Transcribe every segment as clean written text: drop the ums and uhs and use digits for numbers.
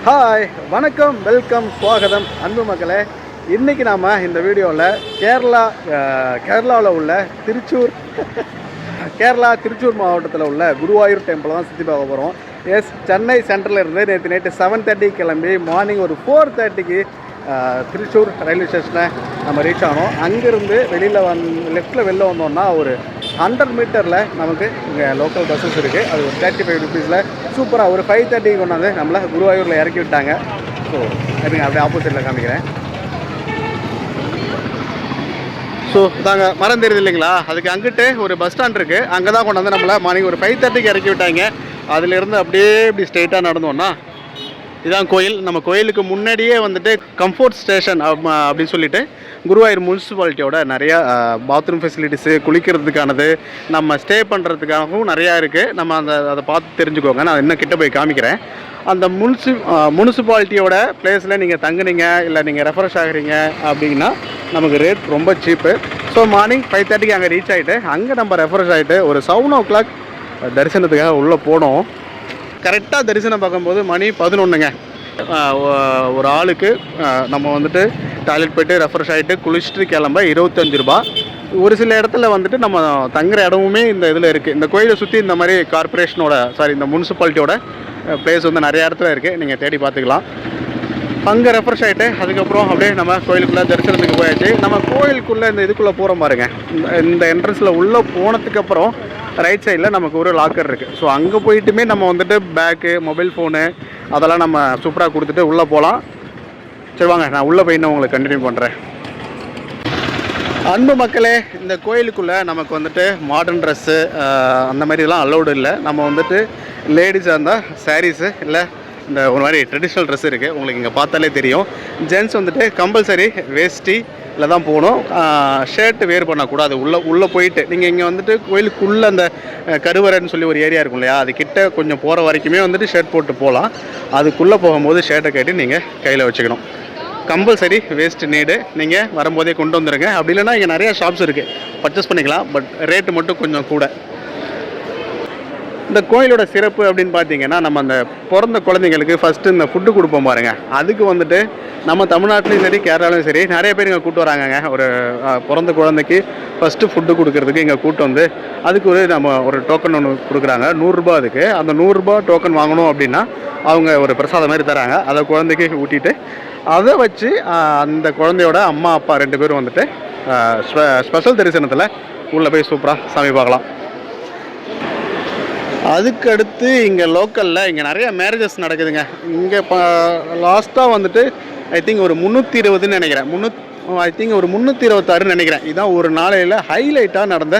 Hi, வணக்கம், welcome, ஸ்வாகதம் அன்பு மக்களே. இன்றைக்கி நாம் இந்த வீடியோவில் கேரளாவில் உள்ள திருச்சூர் மாவட்டத்தில் உள்ள குருவாயூர் டெம்பிள் தான் சுற்றி பார்க்க போகிறோம். சென்னை சென்ட்ரலில் இருந்து நேற்று நைட்டு 7:30 கிளம்பி மார்னிங் ஒரு 4:30க்கு திருச்சூர் ரயில்வே ஸ்டேஷனை நம்ம ரீச் ஆனோம். அங்கேருந்து லெஃப்ட்டில் வெளில வந்தோம்னா ஒரு 100 மீட்டரில் நமக்கு இங்கே லோக்கல் பஸ்ஸஸ் இருக்குது. அது ஒரு 35 ருபீஸில் சூப்பராக ஒரு 5:30க்கு கொண்டாந்து நம்மளை குருவாயூரில் இறக்கி விட்டாங்க. ஸோ அதுங்க அப்படியே ஆப்போசிட்டில் காமிக்கிறேன். ஸோ தாங்க மரம் தெரியுது இல்லைங்களா, அதுக்கு அங்கிட்டு ஒரு பஸ் ஸ்டாண்ட் இருக்குது. அங்கே தான் கொண்டாந்து நம்மளை மார்னிங் ஒரு 5:30க்கு இறக்கி விட்டாங்க. அதிலிருந்து அப்படியே இப்படி ஸ்ட்ரெயிட்டாக நடந்தோன்னா இதான் கோயில். நம்ம கோயிலுக்கு முன்னாடியே வந்துட்டு கம்ஃபோர்ட் ஸ்டேஷன் அப்படின்னு சொல்லிட்டு குருவாயூர் முனிசிபாலிட்டியோட நிறையா பாத்ரூம் ஃபெசிலிட்டிஸு, குளிக்கிறதுக்கானது, நம்ம ஸ்டே பண்ணுறதுக்காகவும் நிறையா இருக்குது. நம்ம அதை பார்த்து தெரிஞ்சுக்கோங்க. நான் இன்னும் கிட்ட போய் காமிக்கிறேன். அந்த முனிசிபாலிட்டியோட பிளேஸில் நீங்கள் தங்குனீங்க இல்லை நீங்கள் ரெஃப்ரெஷ் ஆகுறீங்க அப்படின்னா நமக்கு ரேட் ரொம்ப சீப்பு. ஸோ மார்னிங் 5:30க்கு அங்கே ரீச் ஆகிட்டு அங்கே நம்ம ரெஃப்ரெஷ் ஆகிட்டு ஒரு 7 o'clock தரிசனத்துக்காக உள்ளே போனோம். கரெக்டாக தரிசனம் பார்க்கும்போது மணி 11ங்க. ஒரு ஆளுக்கு நம்ம வந்துட்டு டாய்லெட் போய்ட்டு ரெஃப்ரெஷ் ஆகிட்டு குளிச்சுட்டு கிளம்ப 25 ரூபா. ஒரு சில இடத்துல வந்துட்டு நம்ம தங்குற இடமுமே இந்த இதில் இருக்குது. இந்த கோயிலை சுற்றி இந்த மாதிரி இந்த முனிசிபாலிட்டியோட பிளேஸ் வந்து நிறைய இடத்துல இருக்குது. நீங்கள் தேடி பார்த்துக்கலாம். அங்கே ரெஃப்ரெஷ் ஆகிட்டு அதுக்கப்புறம் அப்படியே நம்ம கோயிலுக்குள்ளே தரிசனத்துக்கு போயாச்சு. நம்ம கோயிலுக்குள்ளே இதுக்குள்ளே போகிறோம் பாருங்க. இந்த என்ட்ரன்ஸில் உள்ளே போனதுக்கப்புறம் ரைட் சைடில் நமக்கு ஒரு லாக்கர் இருக்குது. ஸோ அங்கே போயிட்டுமே நம்ம வந்துட்டு பேக்கு, மொபைல் ஃபோனு அதெல்லாம் நம்ம சூப்பராக கொடுத்துட்டு உள்ளே போகலாம். சரி வாங்க, நான் உள்ளே போய் உங்களுக்கு கண்டினியூ பண்ணுறேன். அன்பு மக்களே, இந்த கோயிலுக்குள்ளே நமக்கு வந்துட்டு மாடர்ன் ட்ரெஸ்ஸு அந்த மாதிரிலாம் அலௌடு இல்லை. நம்ம வந்துட்டு லேடிஸாக இருந்தால் சாரீஸு இல்லை இந்த ஒரு மாதிரி ட்ரெடிஷ்னல் ட்ரெஸ் இருக்குது. உங்களுக்கு இங்கே பார்த்தாலே தெரியும். ஜென்ட்ஸ் வந்துட்டு கம்பல்சரி வேஷ்டி இல்லை தான் போகணும். ஷர்ட்டு வேர் பண்ணக்கூடாது. உள்ளே போயிட்டு நீங்கள் இங்கே வந்துட்டு கோயிலுக்குள்ளே அந்த கருவறைன்னு சொல்லி ஒரு ஏரியா இருக்கும் இல்லையா, அது கிட்ட கொஞ்சம் போகிற வரைக்குமே வந்துட்டு ஷர்ட் போட்டு போகலாம். அதுக்குள்ளே போகும்போது ஷர்ட்டை கட்டி நீங்கள் கையில் வச்சுக்கணும். கம்பல்சரி வேஸ்ட் நீடு நீங்கள் வரும்போதே கொண்டு வந்துடுங்க. அப்படி இல்லைனா இங்கே நிறையா ஷாப்ஸ் இருக்குது, பர்ச்சேஸ் பண்ணிக்கலாம். பட் ரேட்டு மட்டும் கொஞ்சம் கூட. இந்த கோயிலோட சிறப்பு அப்படின்னு பார்த்தீங்கன்னா, நம்ம அந்த பிறந்த குழந்தைங்களுக்கு ஃபஸ்ட்டு இந்த ஃபுட்டு கொடுப்போம் பாருங்கள். அதுக்கு வந்துட்டு நம்ம தமிழ்நாட்டிலையும் சரி கேரளாலையும் சரி நிறைய பேர் இங்கே கூட்டு வராங்கங்க. ஒரு பிறந்த குழந்தைக்கு ஃபஸ்ட்டு ஃபுட்டு கொடுக்கறதுக்கு இங்கே கூட்டு வந்து அதுக்கு நம்ம ஒரு டோக்கன் ஒன்று கொடுக்குறாங்க, 100 ரூபா. அதுக்கு அந்த 100 ரூபா டோக்கன் வாங்கணும் அப்படின்னா அவங்க ஒரு பிரசாதம் மாதிரி தராங்க. அதை குழந்தைக்கு ஊட்டிட்டு அதை வச்சு அந்த குழந்தையோட அம்மா அப்பா 2 பேரும் வந்துட்டு ஸ்பெஷல் தரிசனத்தில் உள்ளே போய் சூப்பராக சாமி பார்க்கலாம். அதுக்கு அடுத்து இங்கே லோக்கலில் இங்கே நிறைய மேரேஜஸ் நடக்குதுங்க. இங்கே லாஸ்ட்டாக வந்துட்டு ஐ திங்க் ஒரு 320ன்னு நினைக்கிறேன். ஒரு 326ன்னு நினைக்கிறேன். இதுதான் ஒரு நாளையில் ஹைலைட்டாக நடந்த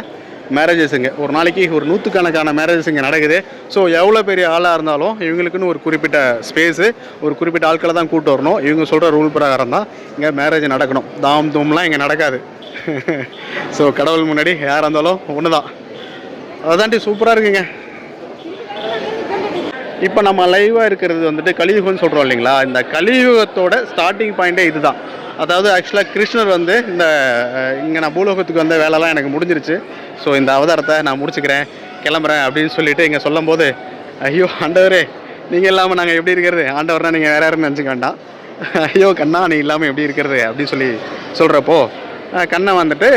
மேரேஜஸுங்க. ஒரு நாளைக்கு ஒரு 100கணக்கான மேரேஜஸ் இங்கே நடக்குது. ஸோ எவ்வளோ பெரிய ஆளாக இருந்தாலும் இவங்களுக்குன்னு ஒரு குறிப்பிட்ட ஸ்பேஸு, ஒரு குறிப்பிட்ட ஆட்களை தான் கூட்டு வரணும். இவங்க சொல்கிற ரூல் பிரகாரம் தான் இங்கே மேரேஜ் நடக்கணும். தாம் தூம்லாம் இங்கே நடக்காது. ஸோ கடவுள் முன்னாடி யாராக இருந்தாலும் ஒன்று தான். அதாண்டி சூப்பராக இருக்குங்க. இப்போ நம்ம லைவாக இருக்கிறது வந்துட்டு கலியுகம்னு சொல்கிறோம் இல்லைங்களா. இந்த கலியுகத்தோட ஸ்டார்டிங் பாயிண்ட்டே இது தான். அதாவது ஆக்சுவலாக கிருஷ்ணர் வந்து இங்கே நான் பூலோகத்துக்கு வந்த வேலைலாம் எனக்கு முடிஞ்சிருச்சு. ஸோ இந்த அவதாரத்தை நான் முடிச்சுக்கிறேன், கிளம்புறேன் அப்படின்னு சொல்லிட்டு இங்கே சொல்லும் போது, ஐயோ ஆண்டவரே நீங்கள் இல்லாமல் நாங்கள் எப்படி இருக்கிறது, ஆண்டவர்னா நீங்கள் வேறு யாருன்னு நினச்சிக்க வேண்டாம், ஐயோ கண்ணா நீ இல்லாமல் எப்படி இருக்கிறது அப்படின்னு சொல்லி சொல்கிறப்போ கண்ணை வந்துட்டு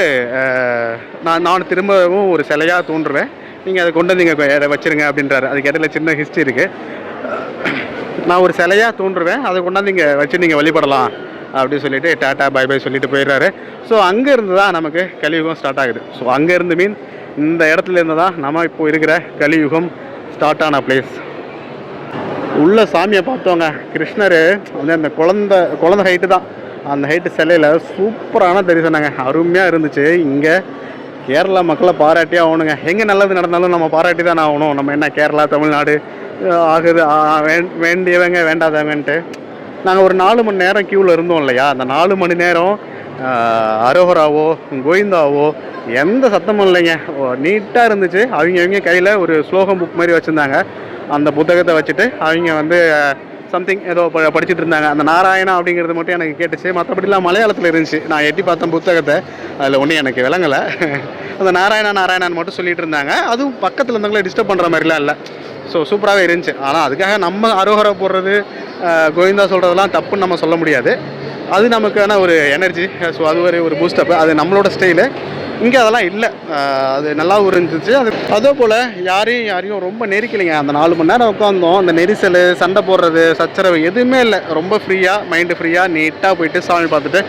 நான் திரும்பவும் ஒரு சிலையாக தோன்றுவேன், நீங்கள் அதை கொண்டு நீங்கள் வச்சுருங்க அப்படின்றாரு. அதுக்கு இடையில சின்ன ஹிஸ்ட்ரி இருக்குது. நான் ஒரு சிலையாக தோன்றுவேன், அதை கொண்டாந்து இங்கே வச்சு நீங்கள் வழிபடலாம் அப்படின்னு சொல்லிட்டு டாட்டா பை பை சொல்லிட்டு போயிடுறாரு. ஸோ அங்கேருந்து தான் நமக்கு கலியுகம் ஸ்டார்ட் ஆகுது. ஸோ அங்கேருந்து இந்த இடத்துல இருந்து தான் நம்ம இப்போ இருக்கிற கலியுகம் ஸ்டார்ட் ஆன பிளேஸ். உள்ள சாமியை பார்த்தோங்க. கிருஷ்ணர் வந்து அந்த குழந்தை ஹைட்டு தான். அந்த ஹைட்டு சிலையில் சூப்பரான தரிசனங்க, அருமையாக இருந்துச்சு. இங்கே கேரளா மக்களை பாராட்டியே ஆகணுங்க. எங்கே நல்லது நடந்தாலும் நம்ம பாராட்டி தான் ஆகணும். நம்ம என்ன கேரளா தமிழ்நாடு ஆகுது வேண்டியவங்க வேண்டாதவங்கன்ட்டு. நாங்கள் ஒரு 4 மணி நேரம் க்யூவில் இருந்தோம் இல்லையா. அந்த 4 மணி நேரம் அரோகராவோ கோவிந்தாவோ எந்த சத்தமும் இல்லைங்க. நீட்டாக இருந்துச்சு. அவங்க கையில் ஒரு ஸ்லோகம் புக் மாதிரி வச்சுருந்தாங்க. அந்த புத்தகத்தை வச்சுட்டு அவங்க வந்து சம்திங் ஏதோ படிச்சுட்டு இருந்தாங்க. அந்த நாராயணா அப்படிங்கிறது மட்டும் எனக்கு கேட்டுச்சு. மற்றபடிலாம் மலையாளத்தில் இருந்துச்சு. நான் எட்டி பார்த்தேன் புத்தகத்தை, அதில் ஒன்றும் எனக்கு விளங்கலை. அந்த நாராயணான்னு மட்டும் சொல்லிட்டு இருந்தாங்க. அதுவும் பக்கத்தில் இருந்தவங்களே டிஸ்டர்ப் பண்ணுற மாதிரிலாம் இல்லை. ஸோ சூப்பராகவே இருந்துச்சு. ஆனால் அதுக்காக நம்ம அரோகரா போடுறது கோவிந்தா சொல்கிறதெல்லாம் தப்புன்னு நம்ம சொல்ல முடியாது. அது நமக்கான ஒரு எனர்ஜி. ஸோ அது ஒரு பூஸ்டப்பு, அது நம்மளோட ஸ்டைலு. இங்கே அதெல்லாம் இல்லை. அது நல்லாவும் இருந்துச்சு. அதே போல் யாரையும் ரொம்ப நெரிக்கலைங்க. அந்த 4 மணி நேரம் உட்காந்தோம். அந்த நெரிசல், சண்டை போடுறது, சச்சரவு எதுவுமே இல்லை. ரொம்ப ஃப்ரீயாக, மைண்டு ஃப்ரீயாக நீட்டாக போயிட்டு சாமி பார்த்துட்டு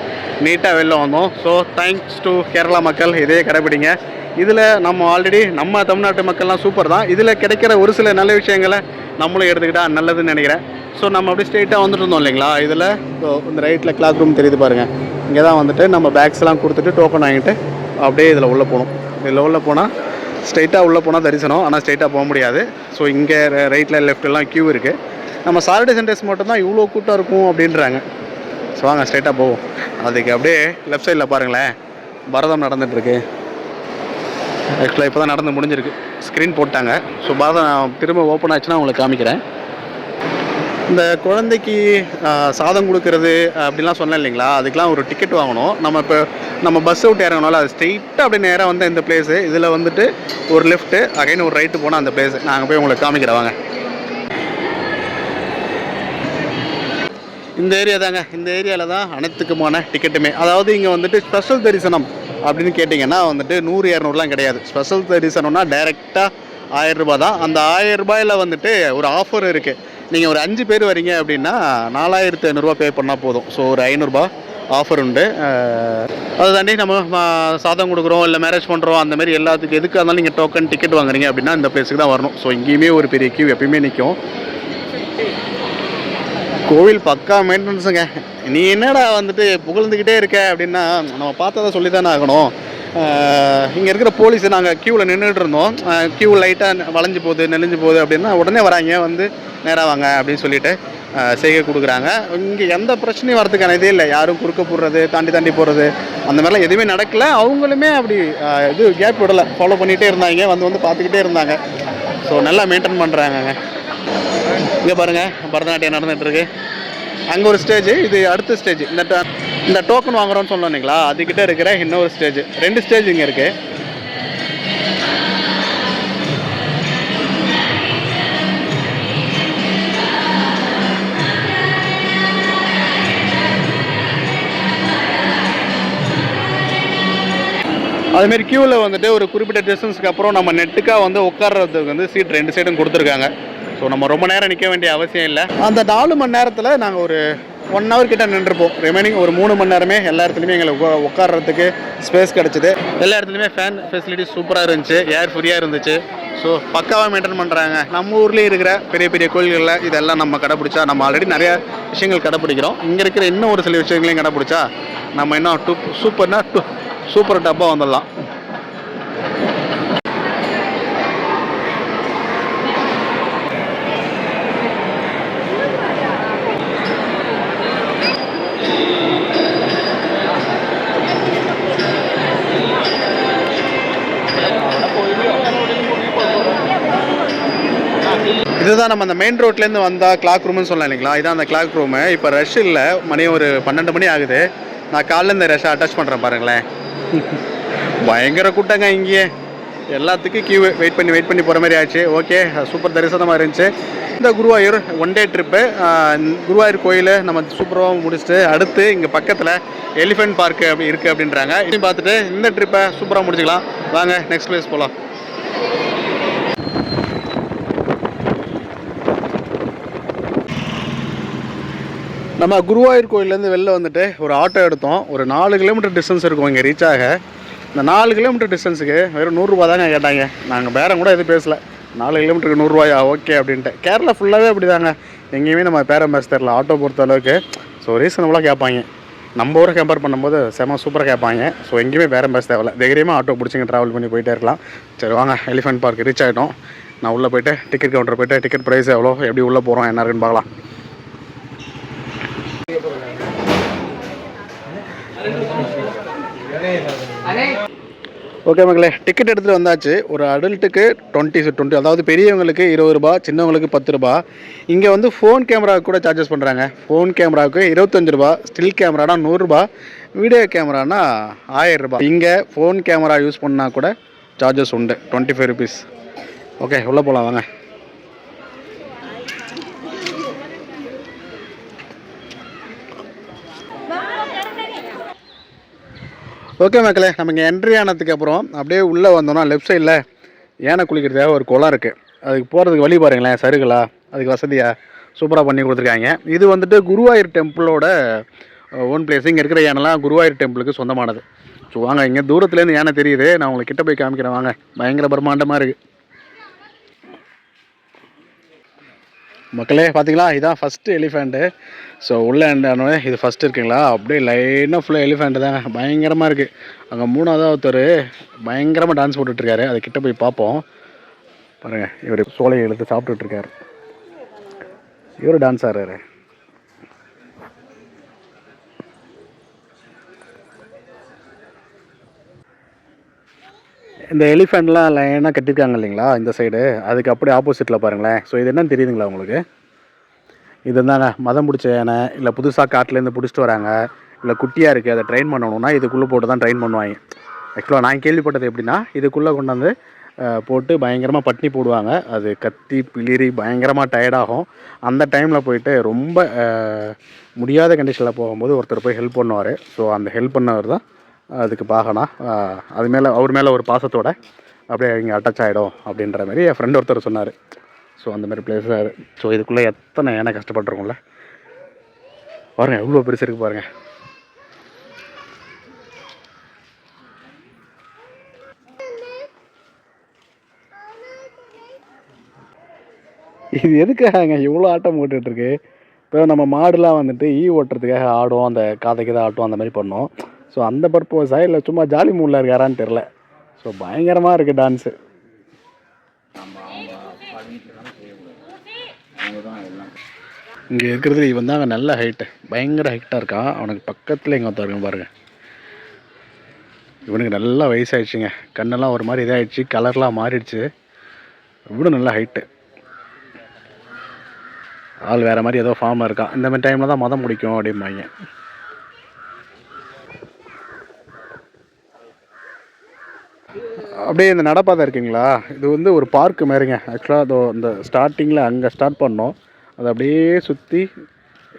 நீட்டாக வெளில வந்தோம். ஸோ தேங்க்ஸ் டு கேரளா மக்கள், இதே கடைப்பிடிங்க. இதில் நம்ம ஆல்ரெடி நம்ம தமிழ்நாட்டு மக்கள்லாம் சூப்பர் தான். இதில் கிடைக்கிற ஒரு சில நல்ல விஷயங்களை நம்மளும் எடுத்துக்கிட்டால் நல்லதுன்னு நினைக்கிறேன். ஸோ நம்ம அப்படியே ஸ்ட்ரெயிட்டாக வந்துட்டு இருந்தோம் இல்லைங்களா. இதில் இந்த ரைட்டில் கிளாக் ரூம் தெரியுது பாருங்கள். இங்கே தான் வந்துட்டு நம்ம பேக்ஸ்லாம் கொடுத்துட்டு டோக்கன் வாங்கிட்டு அப்படியே இதில் உள்ளே போகணும். இதில் உள்ளே போனால் ஸ்ட்ரெயிட்டாக உள்ளே போனால் தரிசனம், ஆனால் ஸ்ட்ரெயிட்டாக போக முடியாது. ஸோ இங்கே ரைட்டில் லெஃப்ட்லாம் க்யூ இருக்குது. நம்ம சாட்டர்டே சண்டேஸ் மட்டும்தான் இவ்வளோ கூட்டம் இருக்கும் அப்படின்றாங்க. ஸோ வாங்க ஸ்ட்ரெயிட்டாக போவோம். அதுக்கு அப்படியே லெஃப்ட் சைடில் பாருங்களேன், பரதம் நடந்துகிட்ருக்கு. ஆக்சுவலாக இப்போ தான் நடந்து முடிஞ்சிருக்கு, ஸ்க்ரீன் போட்டாங்க. ஸோ பரதம் திரும்ப ஓப்பன் ஆச்சுன்னா உங்களுக்கு காமிக்கிறேன். இந்த குழந்தைக்கு சாதம் கொடுக்கறது அப்படிலாம் சொன்னேன் இல்லைங்களா, அதுக்கெலாம் ஒரு டிக்கெட் வாங்கணும். நம்ம பஸ் விட்டு இறங்கணும்ல, அது ஸ்ட்ரெயிட்டாக அப்படியே நேராக வந்து இந்த பிளேஸு. இதில் வந்துட்டு ஒரு லெஃப்ட்டு அகைன் ஒரு ரைட்டு போனால் அந்த பிளேஸு. நாங்கள் போய் உங்களுக்கு காமிக்கிறேன் வாங்க. இந்த ஏரியா தாங்க. இந்த ஏரியாவில் தான் அனைத்துக்குமான டிக்கெட்டுமே. அதாவது இங்கே வந்துட்டு ஸ்பெஷல் தரிசனம் அப்படின்னு கேட்டிங்கன்னா வந்துட்டு 100-200லாம் கிடையாது. ஸ்பெஷல் தரிசனம்னா டைரெக்டாக 1000 ரூபா தான். அந்த 1000 ரூபாயில் வந்துட்டு ஒரு ஆஃபர் இருக்குது. நீங்கள் ஒரு 5 பேர் வரீங்க அப்படின்னா 4500 பே பண்ணால் போதும். ஸோ ஒரு 500 ஆஃபர் உண்டு. அதை தாண்டி நம்ம சாதம் கொடுக்குறோம், இல்லை மேரேஜ் பண்ணுறோம், அந்த மாதிரி எல்லாத்துக்கும் எதுக்காக இருந்தாலும் நீங்கள் டோக்கன் டிக்கெட் வாங்குறீங்க அப்படின்னா இந்த பிளேஸுக்கு தான் வரணும். ஸோ இங்கேயுமே ஒரு பெரிய கியூ எப்பயுமே நிற்கும். கோவில் பக்கா மெயின்டெனன்ஸுங்க. நீ என்னடா வந்துட்டு புகழ்ந்துக்கிட்டே இருக்க அப்படின்னா நம்ம பார்த்ததை சொல்லி தானே ஆகணும். இங்கே இருக்கிற போலீஸு, நாங்கள் க்யூவில் நின்றுட்டு இருந்தோம். க்யூ லைட்டாக வளைஞ்சு போகுது, நெளிஞ்சு போகுது அப்படின்னா உடனே வராங்க, வந்து நேராக வாங்க அப்படின்னு சொல்லிட்டு செய்கை கொடுக்குறாங்க. இங்கே எந்த பிரச்சனையும் வரதுக்கான இதே இல்லை. யாரும் குறுக்க போடுறது, தாண்டி போடுறது அந்த மாதிரிலாம் எதுவுமே நடக்கலை. அவங்களுமே அப்படி இது கேப் விடலை, ஃபாலோ பண்ணிகிட்டே இருந்தாங்க, வந்து பார்த்துக்கிட்டே இருந்தாங்க. ஸோ நல்லா மெயின்டைன் பண்ணுறாங்கங்க. இங்கே பாருங்கள், பரதநாட்டியம் நடந்துகிட்ருக்கு. அங்கே ஒரு ஸ்டேஜ், இது அடுத்த ஸ்டேஜ். இந்த டோக்கன் வாங்குறோன்னு சொன்னோம் இல்லைங்களா, அதுக்கிட்ட இருக்கிற இன்னொரு ஸ்டேஜ். 2 ஸ்டேஜ் இங்கே இருக்குது. அதுமாரி க்யூவில் வந்துட்டு ஒரு குறிப்பிட்ட டிஸ்டன்ஸுக்கு அப்புறம் நம்ம நெட்டுக்காக வந்து உட்கார்றதுக்கு வந்து சீட் 2 சைடும் கொடுத்துருக்காங்க. ஸோ நம்ம ரொம்ப நேரம் நிற்க வேண்டிய அவசியம் இல்லை. அந்த 4 மணி நேரத்தில் நாங்கள் ஒரு 1 ஹவர் கிட்ட நின்றுப்போம். ரிமைனிங் ஒரு 3 மணி நேரமே எல்லா இடத்துலையுமே எங்களுக்கு உட்கார்றதுக்கு ஸ்பேஸ் கிடச்சிது. எல்லா இடத்துலையுமே ஃபேன் ஃபெசிலிட்டி சூப்பராக இருந்துச்சு, ஏர் ஃப்ரீயாக இருந்துச்சு. ஸோ பக்காவாக மெயின்டைன் பண்ணுறாங்க. நம்ம ஊர்லேயே இருக்கிற பெரிய பெரிய கோயில்களில் இதெல்லாம் நம்ம கடைப்பிடிச்சா, நம்ம ஆல்ரெடி நிறையா விஷயங்கள் கடைப்பிடிக்கிறோம். இங்கே இருக்கிற இன்னும் ஒரு சில விஷயங்களையும் கடைப்பிடிச்சா நம்ம இன்னும் சூப்பர் டப்பாக வந்துடலாம். இதுதான் நம்ம அந்த மெயின் ரோட்லேருந்து வந்தால் கிளாக் ரூம்னு சொல்லலாம் இல்லைங்களா. இதான் அந்த கிளாக் ரூமு. இப்போ ரஷ் இல்லை, மணி ஒரு 12 மணி ஆகுது. நான் காலையில் இந்த ரஷ்ஷை அட்டாச் பண்ணுறேன் பாருங்களேன். பயங்கர கூட்டங்க இங்கேயே. எல்லாத்துக்கும் கியூ வெயிட் பண்ணி போகிற மாதிரி ஆச்சு. ஓகே, சூப்பர் தரிசனமாக இருந்துச்சு. இந்த குருவாயூர் 1 டே ட்ரிப்பு. குருவாயூர் கோயில் நம்ம சூப்பராக முடிச்சுட்டு அடுத்து இங்கே பக்கத்தில் எலிஃபென்ட் பார்க்கு அப்படி இருக்குது அப்படின்றாங்க. இதையும் பார்த்துட்டு இந்த ட்ரிப்பை சூப்பராக முடிச்சுக்கலாம். வாங்க நெக்ஸ்ட் பிளேஸ் போகலாம். நம்ம குருவாயூர் கோயிலேருந்து வெளில வந்துட்டு ஒரு ஆட்டோ எடுத்தோம். ஒரு 4 கிலோமீட்டர் டிஸ்டன்ஸ் இருக்கும் இங்கே ரீச் ஆக. இந்த 4 கிலோமீட்டர் டிஸ்டன்ஸுக்கு வெறும் 100 ரூபா தாங்க கேட்டாங்க. நாங்கள் பேரம் கூட எதுவும் பேசலை. 4 கிலோமீட்டருக்கு 100 ரூபாயா, ஓகே அப்படின்ட்டு. கேரளா ஃபுல்லாகவே அப்படி தாங்க. எங்கேயுமே நம்ம பேரம் பேச தெரில ஆட்டோ பொறுத்த அளவுக்கு. ஸோ ரீசனபுளாக கேட்பாங்க. நம்ம ஊரை கம்பேர் பண்ணும்போது சூப்பராக கேட்பாங்க. ஸோ எங்கேயுமே பேரம் பேச தேவையில்ல. தைரியமாக ஆட்டோ பிடிச்சிங்க ட்ராவல் பண்ணி போயிட்டே இருக்கலாம். சரி வாங்க, எலிஃபென்ட் பார்க் ரீச் ஆகிட்டோம். நான் உள்ளே போய்ட்டு டிக்கெட் கவுண்டர் போய்ட்டு டிக்கெட் ப்ரைஸ் எவ்வளோ, எப்படி உள்ளே போகிறோம் என்ன இருக்குன்னு பார்க்கலாம். ஓகே மக்களே, டிக்கெட் எடுத்துகிட்டு வந்தாச்சு. ஒரு அடல்ட்டுக்கு 20, அதாவது பெரியவங்களுக்கு 20 ரூபா, சின்னவங்களுக்கு 10 ரூபா. இங்கே வந்து ஃபோன் கேமராவுக்கு கூட சார்ஜஸ் பண்ணுறாங்க. ஃபோன் கேமராவுக்கு 25 ரூபா, ஸ்டில் கேமரானா 100 ரூபா, வீடியோ கேமரானா 1000 ரூபா. இங்கே ஃபோன் கேமரா யூஸ் பண்ணால் கூட சார்ஜஸ் உண்டு, 25 ருபீஸ். ஓகே உள்ளே போகலாம் வாங்க. ஓகே மக்களே, நமக்கு என்ட்ரி ஆனதுக்கு அப்புறம் அப்படியே உள்ளே வந்தோம்னா லெஃப்ட் சைடில் யானை குளிக்கிறதுக்காக ஒரு குளம் இருக்குது. அதுக்கு போகிறதுக்கு வழி பாருங்களேன், சருகளா அதுக்கு வசதியாக சூப்பராக பண்ணி கொடுத்துருக்காங்க. இது வந்துட்டு குருவாயூர் டெம்பிளோட ஓன் பிளேஸ். இங்கே இருக்கிற யானைலாம் குருவாயூர் டெம்பிளுக்கு சொந்தமானது. ஸோ வாங்க, இங்கே தூரத்துலேருந்து யானை தெரியுது, நான் உங்களுக்கு கிட்ட போய் காமிக்கிறேன் வாங்க. பயங்கர பிரம்மாண்டமாக இருக்குது மக்களே. பார்த்தீங்களா, இதுதான் ஃபஸ்ட்டு எலிஃபெண்ட்டு. ஸோ உள்ளே எண்டானோடனே இது ஃபஸ்ட்டு இருக்குங்களா, அப்படியே லைனாக ஃபுல்லாக எலிஃபெண்ட்டு தாங்க. பயங்கரமாக இருக்குது. அங்கே மூணாவதாக ஒருத்தர் பயங்கரமாக டான்ஸ் போட்டுட்ருக்காரு. அதை கிட்ட போய் பார்ப்போம். பாருங்கள், இவர் சோலையை எடுத்து சாப்பிட்டுட்ருக்காரு. இவர் டான்ஸ் ஆடுறாரு. இந்த எலிஃபெண்ட்லாம் லைனாக கட்டியிருக்காங்க இல்லைங்களா இந்த சைடு, அதுக்கு அப்படியே ஆப்போசிட்டில் பாருங்களேன். ஸோ இது என்னன்னு தெரியுதுங்களா உங்களுக்கு? இது தாங்க மதம் பிடிச்ச யானை, இல்லை புதுசாக காட்டிலேருந்து பிடிச்சிட்டு வராங்க, இல்லை குட்டியாக இருக்குது அதை ட்ரெயின் பண்ணணுன்னா இதுக்குள்ளே போட்டு தான் ட்ரெயின் பண்ணுவாங்க. ஆக்சுவலாக நான் கேள்விப்பட்டது எப்படின்னா, இதுக்குள்ளே கொண்டு வந்து போட்டு பயங்கரமாக பட்னி போடுவாங்க. அது கத்தி பிளிரி பயங்கரமாக டயர்டாகும். அந்த டைமில் போயிட்டு ரொம்ப முடியாத கண்டிஷனில் போகும்போது ஒருத்தர் போய் ஹெல்ப் பண்ணுவார். ஸோ அந்த ஹெல்ப் பண்ணவர் தான் அதுக்கு பாகனா. அது மேலே அவர் மேலே ஒரு பாசத்தோடு அப்படியே இங்கே அட்டாச் ஆகிடும் அப்படின்ற மாதிரி என் ஃப்ரெண்ட் ஒருத்தர் சொன்னார். ஸோ அந்த மாதிரி பிளேஸ் அது. ஸோ இதுக்குள்ளே எத்தனை ஏன்னா கஷ்டப்பட்டுருக்கோம்ல பாருங்கள், எவ்வளோ பெருசு இருக்குது பாருங்கள். இது எதுக்காக இவ்வளோ ஆட்டம் போட்டுட்ருக்கு? இப்போ நம்ம மாடுலாம் வந்துட்டு ஓட்டுறதுக்காக ஆடும், அந்த காதைக்கு தான் ஆட்டும், அந்த மாதிரி பண்ணோம். ஸோ அந்த பர்பஸாக இல்லை சும்மா ஜாலி மூடில் இருக்காரான்னு தெரில. ஸோ பயங்கரமாக இருக்குது டான்ஸு. இங்கே இருக்கிறது இவன் தான் அங்கே நல்ல ஹைட்டு, பயங்கர ஹைட்டாக இருக்கான். அவனுக்கு பக்கத்தில் எங்கே ஒருத்தருங்க பாருங்கள். இவனுக்கு நல்லா வயசாகிடுச்சுங்க, கண்ணெல்லாம் ஒரு மாதிரி இதாகிடுச்சு, கலர்லாம் மாறிடுச்சு. இவ்வளோ நல்ல ஹைட்டு, ஆள் வேறு மாதிரி ஏதோ ஃபார்மில் இருக்கான். இந்த மாதிரி டைமில் தான் மதம் முடிக்கும் அப்படிம்பாங்க. அப்படியே இந்த நடப்பாதை இருக்குங்களா, இது வந்து ஒரு பார்க்கு மாதிரிங்க. ஆக்சுவலாக அதோ இந்த ஸ்டார்டிங்கில் அங்கே ஸ்டார்ட் பண்ணோம், அது அப்படியே சுற்றி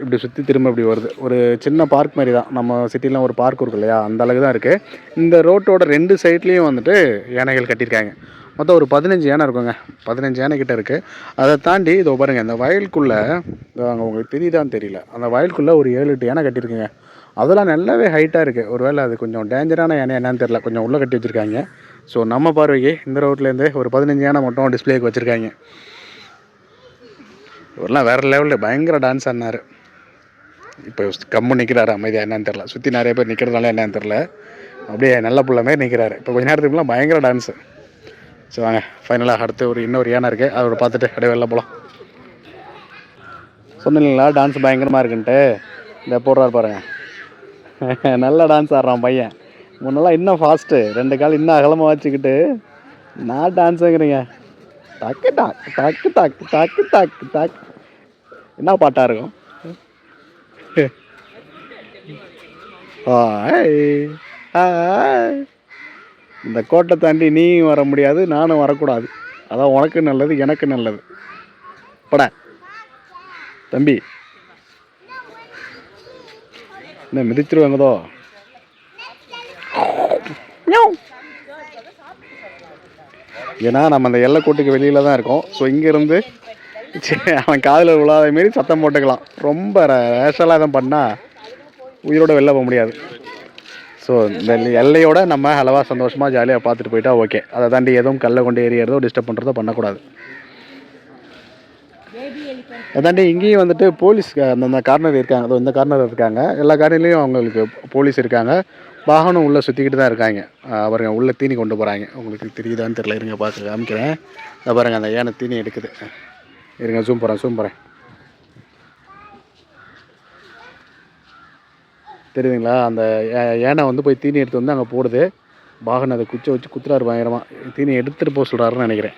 இப்படி சுற்றி திரும்ப இப்படி வருது. ஒரு சின்ன பார்க் மாதிரி தான். நம்ம சிட்டிலாம் ஒரு பார்க் இருக்கு இல்லையா, அந்த அளவுக்கு தான் இருக்குது. இந்த ரோட்டோட 2 சைட்லேயும் வந்துட்டு யானைகள் கட்டியிருக்காங்க. மொத்தம் ஒரு 15 யானை இருக்குங்க. 15 யானை கிட்டே இருக்குது. அதை தாண்டி இதோ பாருங்கள், இந்த வயலுக்குள்ளே அங்கே உங்களுக்கு தெரியுதான்னு தெரியல, அந்த வயலுக்குள்ளே ஒரு 7-8 யானை கட்டியிருக்குங்க. அதெல்லாம் நல்லாவே ஹைட்டாக இருக்குது. ஒரு வேளை அது கொஞ்சம் டேஞ்சரான யானை என்னன்னு தெரில, கொஞ்சம் உள்ளே கட்டி வச்சுருக்காங்க. ஸோ நம்ம பார்வைக்கு இந்த ரோட்லேருந்து ஒரு 15 யானை மட்டும் டிஸ்பிளேக்கு வச்சுருக்காங்க. இவரெல்லாம் வேறு லெவலில் பயங்கர டான்ஸ் ஆடினார். இப்போ கம்மு நிற்கிறாரு அமைதியாக, என்னன்னு தெரில. சுற்றி நிறைய பேர் நிற்கிறதுனால என்னன்னு தெரில, அப்படியே நல்ல பிள்ளை மாதிரி நிற்கிறாரு. இப்போ கொஞ்ச நேரத்துக்குலாம் பயங்கர டான்ஸு. சரி வாங்க, ஃபைனலாக அடுத்து இன்னொரு யானை இருக்குது, அதோட பார்த்துட்டு அப்படியே வெளில போகலாம். சொன்னீங்களா டான்ஸ் பயங்கரமாக இருக்குன்ட்டு, இந்த போடுறாரு பாருங்கள். நல்லா டான்ஸ் ஆடுறான் பையன். முன்னெல்லாம் இன்னும் ஃபாஸ்ட்டு, 2 கால் இன்னும் அகலமாக வச்சுக்கிட்டு நான் டான்ஸுங்கிறீங்க. டக்கு டாக் டக்கு டாக்கு டக்கு டாக்கு டாக். என்ன பாட்டாக இருக்கும்? இந்த கோட்டை தாண்டி நீயும் வர முடியாது, நானும் வரக்கூடாது. அதான் உனக்கு நல்லது, எனக்கு நல்லது. பட தம்பி, என்ன மிதிச்சிருவாங்கதோ. ஏன்னா நம்ம அந்த எல்லைக்கூட்டுக்கு வெளியில் தான் இருக்கோம். ஸோ இங்கேருந்து அவன் காதில் விழாத மாரி சத்தம் போட்டுக்கலாம். ரொம்ப ரேஷலாக எதுவும் பண்ணால் உயிரோடு வெளில போக முடியாது. ஸோ இந்த எல்லையோட நம்ம அளவாக சந்தோஷமாக ஜாலியாக பார்த்துட்டு போயிட்டா ஓகே. அதை தாண்டி எதுவும் கல்லை கொண்டு ஏறியறதோ டிஸ்டர்ப் பண்ணுறதோ பண்ணக்கூடாது. அதை தாண்டி இங்கேயும் வந்துட்டு போலீஸ் அந்தந்த கார்னர் இருக்காங்க. அதோ இந்த கார்னர் இருக்காங்க. எல்லா கார்னர்லேயும் அவங்களுக்கு போலீஸ் இருக்காங்க. வாகனம் உள்ளே சுற்றிக்கிட்டு தான் இருக்காங்க. பாருங்க, உள்ளே தீனி கொண்டு போகிறாங்க. உங்களுக்கு தெரியுதான்னு தெரியல, இருங்க பார்த்து காமிக்கிறேன். அதை பாருங்கள், அந்த யானை தீனி எடுக்குது. இருங்க, ஜூம் போகிறேன். தெரியுதுங்களா? அந்த யானை வந்து போய் தீனி எடுத்து வந்து அங்கே போடுது. வாகனம் அதை குச்சை வச்சு குத்துறாரு பயங்கரமாக. தீனி எடுத்துகிட்டு போக சொல்கிறாருன்னு நினைக்கிறேன்.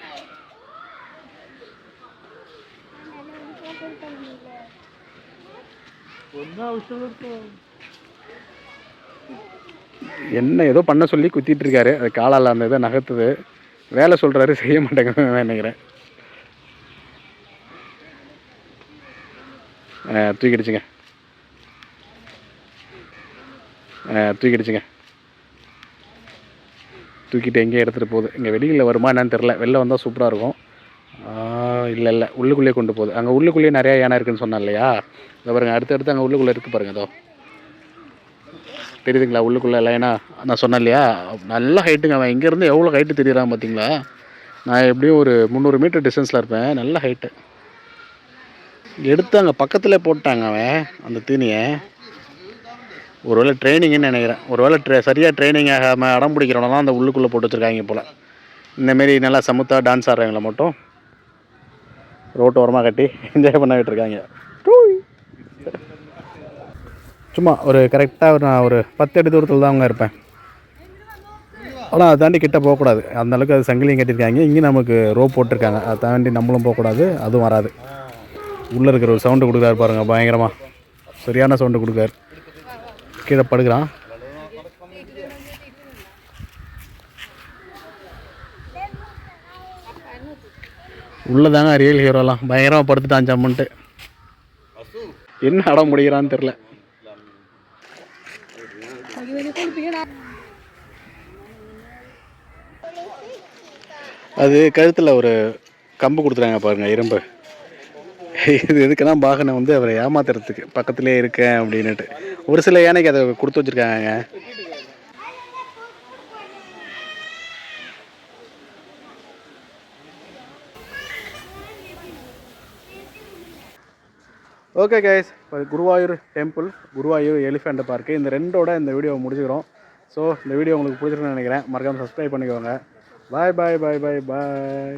என்ன ஏதோ பண்ண சொல்லி குத்திட்டு இருக்காரு. அது காலால் அந்த இதை நகர்த்துது. வேலை சொல்கிறாரு, செய்ய மாட்டேங்குதுன்னு நினைக்கிறேன். தூக்கிடுச்சுங்க. தூக்கிட்டு எங்கேயும் எடுத்துகிட்டு போகுது. இங்கே வெளியில் வருமா என்னன்னு தெரில. வெளில வந்தால் சூப்பராக இருக்கும். இல்லை உள்ளுக்குள்ளேயே கொண்டு போகுது. அங்கே உள்ளுக்குள்ளேயே நிறையா யானை இருக்குதுன்னு சொன்னேன் இல்லையா? இதை பாருங்கள், அடுத்தடுத்து அங்கே உள்ளுக்குள்ளே இருக்குது பாருங்கள். அதோ தெரியுதுங்களா உள்ளுக்குள்ளே லைனா? நான் சொன்னேன் இல்லையா, நல்ல ஹைட்டுங்க. அவன் இங்கேருந்து எவ்வளோ ஹைட்டு தெரியுறான் பார்த்தீங்களா? நான் எப்படியும் ஒரு 300 மீட்டர் டிஸ்டன்ஸில் இருப்பேன். நல்ல ஹைட்டு. எடுத்து அங்கே பக்கத்தில் போட்டாங்க அவன் அந்த தீனியை. ஒருவேளை ட்ரைனிங்குன்னு நினைக்கிறேன். ஒருவேளை சரியாக ட்ரைனிங் ஆகாமல் அடம் பிடிக்கிறவனெல்லாம் அந்த உள்ளுக்குள்ளே போட்டு வச்சுருக்காங்க போல். இந்தமாரி நல்லா சமத்தாக டான்ஸ் ஆடுறவங்கள மட்டும் ரோட்டு ஓரமாக கட்டி என்ஜாய் பண்ணிக்கிட்டு இருக்காங்க. சும்மா ஒரு கரெக்டாக நான் ஒரு 10 அடி தூரத்தில் தான் அவங்க இருப்பேன். ஆனால் அதை தாண்டி கிட்டே போகக்கூடாது. அந்தளவுக்கு அது சங்கிலியும் கட்டியிருக்காங்க. இங்கேயும் நமக்கு ரோப் போட்டிருக்காங்க. அதை தாண்டி நம்மளும் போகக்கூடாது, அதுவும் வராது. உள்ளே இருக்கிற ஒரு சவுண்டு கொடுக்குறாரு பாருங்கள், பயங்கரமாக சரியான சவுண்டு கொடுக்குறாரு. கீழே படுக்கிறான். உள்ளதாங்க ரியல் ஹீரோலாம் பயங்கரமாக படுத்துட்டான் ஜம்முன்ட்டு. என்ன அடம் முடிகிறான்னு தெரில. அது கழுத்தில் ஒரு கம்பு கொடுத்துறாங்க பாருங்கள், இரும்பு. இது எதுக்குன்னா பாகனை வந்து அவரை ஏமாத்துறதுக்கு, பக்கத்துலேயே இருக்கேன் அப்படின்னுட்டு. ஒரு சில யானைக்கு அதை கொடுத்து வச்சுருக்காங்க. Okay guys, Guruvayur temple, Guruvayur elephant park, இந்த ரெண்டோட இந்த வீடியோவை முடிச்சுக்கிறோம். ஸோ இந்த வீடியோ உங்களுக்கு பிடிச்சிருக்குன்னு நினைக்கிறேன். மறக்காமல் சப்ஸ்கிரைப் பண்ணிக்கோங்க. பாய் பாய் பாய் பாய் பாய்.